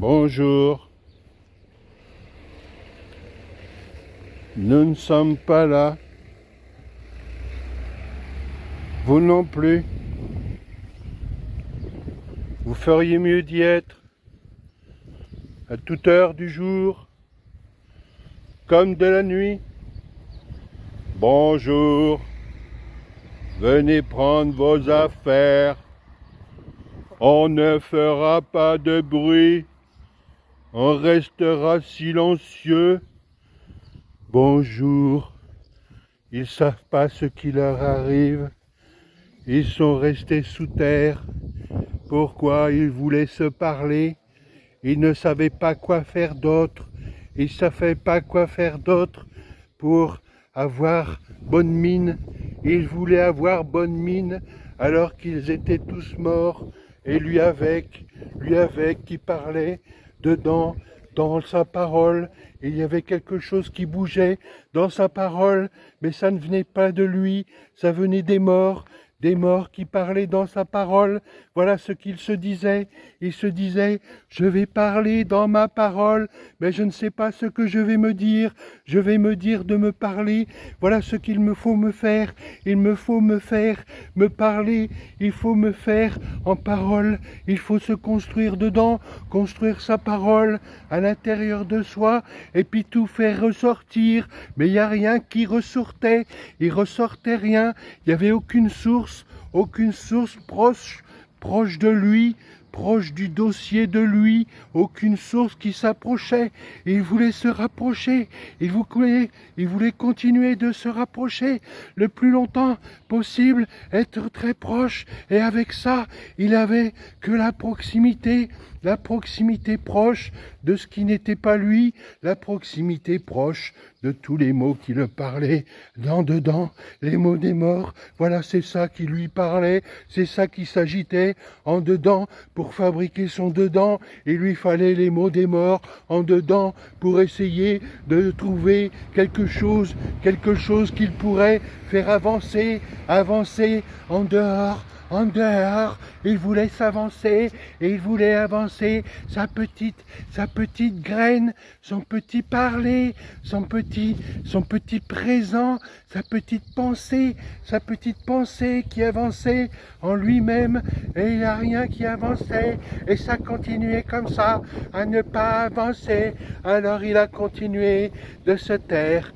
Bonjour. Nous ne sommes pas là. Vous non plus. Vous feriez mieux d'y être à toute heure du jour, comme de la nuit. Bonjour. Venez prendre vos affaires. On ne fera pas de bruit. On restera silencieux. Bonjour. Ils savent pas ce qui leur arrive. Ils sont restés sous terre. Pourquoi ils voulaient se parler? Ils ne savaient pas quoi faire d'autre. Ils ne savaient pas quoi faire d'autre pour avoir bonne mine. Ils voulaient avoir bonne mine alors qu'ils étaient tous morts. Et lui avec qui parlait dedans, dans sa parole. Il y avait quelque chose qui bougeait dans sa parole, mais ça ne venait pas de lui, ça venait des morts qui parlaient dans sa parole. Voilà ce qu'il se disait. Il se disait, je vais parler dans ma parole, mais je ne sais pas ce que je vais me dire. Je vais me dire de me parler. Voilà ce qu'il me faut me faire. Il me faut me faire me parler. Il faut me faire en parole. Il faut se construire dedans, construire sa parole à l'intérieur de soi, et puis tout faire ressortir. Mais il n'y a rien qui ressortait. Il ressortait rien. Il n'y avait aucune source proche de lui, proche du dossier de lui, aucune source qui s'approchait. Il voulait se rapprocher, il voulait continuer de se rapprocher le plus longtemps possible, être très proche, et avec ça, il avait que la proximité proche de ce qui n'était pas lui, la proximité proche de tous les mots qui le parlaient dedans, les mots des morts. Voilà, c'est ça qui lui parlait, c'est ça qui s'agitait en dedans. Pour fabriquer son dedans, il lui fallait les mots des morts en dedans pour essayer de trouver quelque chose qu'il pourrait faire avancer en dehors. Il voulait s'avancer, et il voulait avancer sa petite graine, son petit parler, son petit présent, sa petite pensée qui avançait en lui-même, et il n'y a rien qui avançait, et ça continuait comme ça, à ne pas avancer. Alors il a continué de se taire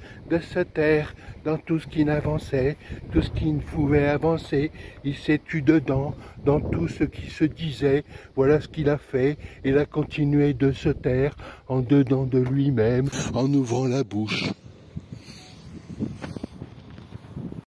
dans tout ce qui n'avançait, tout ce qui ne pouvait avancer. Il s'est tu dedans, dans tout ce qui se disait. Voilà ce qu'il a fait. Il a continué de se taire en dedans de lui-même, en ouvrant la bouche.